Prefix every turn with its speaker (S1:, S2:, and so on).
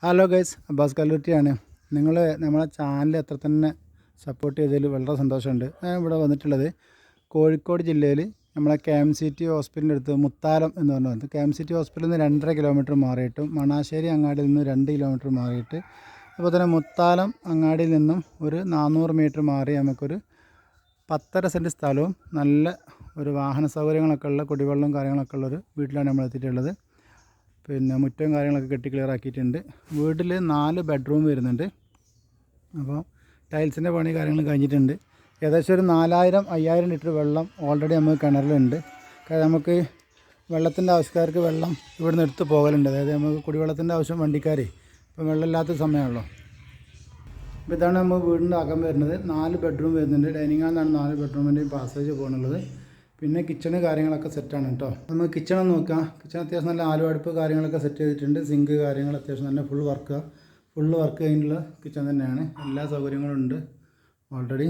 S1: Hello guys, Abbas കല്ലൂറ്റിയാണ്. നിങ്ങൾ നമ്മളെ channel എത്ര തന്നെ സപ്പോർട്ട് ചെയ്തതിൽ വളരെ സന്തോഷമുണ്ട്. ഞാൻ ഇവിടെ വന്നിട്ടുള്ളത് കോഴിക്കോട് ജില്ലയിൽ നമ്മളെ KMCT ഹോസ്പിറ്റലിൻ്റെ അടുത്ത് മുത്താലം എന്ന് പറഞ്ഞത്. KMCT ഹോസ്പിറ്റലിൽ നിന്ന് 2.5 കിലോമീറ്റർ മാറിയിട്ടും മണാശ്ശേരി അങ്ങാടിയിൽ നിന്ന് 2 കിലോമീറ്റർ മാറിയിട്ട് അതുപോലെ തന്നെ മുത്താലം അങ്ങാടിയിൽ നിന്നും ഒരു 400 മീറ്റർ മാറി നമുക്കൊരു 10.5 സെൻറ്റ് സ്ഥലവും നല്ല ഒരു വാഹന സൗകര്യങ്ങളൊക്കെ ഉള്ള കുടിവെള്ളവും കാര്യങ്ങളൊക്കെ ഉള്ളൊരു വീട്ടിലാണ് നമ്മൾ എത്തിയിട്ടുള്ളത്. പിന്നെ മുറ്റവും കാര്യങ്ങളൊക്കെ കെട്ടി ക്ലിയർ ആക്കിയിട്ടുണ്ട്. വീട്ടിൽ 4 ബെഡ്റൂം വരുന്നുണ്ട്. അപ്പോൾ ടൈൽസിൻ്റെ പണി കാര്യങ്ങൾ കഴിഞ്ഞിട്ടുണ്ട്. ഏകദേശം ഒരു 4000-5000 ലിറ്റർ വെള്ളം ഓൾറെഡി നമുക്ക് കിണറിലുണ്ട്. കാരണം നമുക്ക് വെള്ളത്തിൻ്റെ ആവശ്യക്കാർക്ക് വെള്ളം ഇവിടുന്ന് എടുത്ത് പോകലുണ്ട്. അതായത് നമുക്ക് കുടിവെള്ളത്തിൻ്റെ ആവശ്യം വണ്ടിക്കാർ ഇപ്പം വെള്ളമില്ലാത്ത സമയമാണല്ലോ. അപ്പോൾ ഇതാണ് നമ്മൾ വീടിൻ്റെ അകം വരുന്നത്. 4 ബെഡ്റൂം വരുന്നുണ്ട്. ഡൈനിങ് ഹാളിലാണ് 4 ബെഡ്റൂമിൻ്റെയും പാസേജ് പോകുന്നുള്ളത്. പിന്നെ കിച്ചണ് കാര്യങ്ങളൊക്കെ സെറ്റാണ് കേട്ടോ. നമുക്ക് കിച്ചൺ നോക്കാം. കിച്ചൺ അത്യാവശ്യം നല്ല ആലുവ അടുപ്പ് കാര്യങ്ങളൊക്കെ സെറ്റ് ചെയ്തിട്ടുണ്ട്. സിങ്ക് കാര്യങ്ങൾ അത്യാവശ്യം നല്ല ഫുൾ വർക്ക് കഴിഞ്ഞിട്ടുള്ള കിച്ചൺ തന്നെയാണ്. എല്ലാ സൗകര്യങ്ങളും ഉണ്ട് ഓൾറെഡി.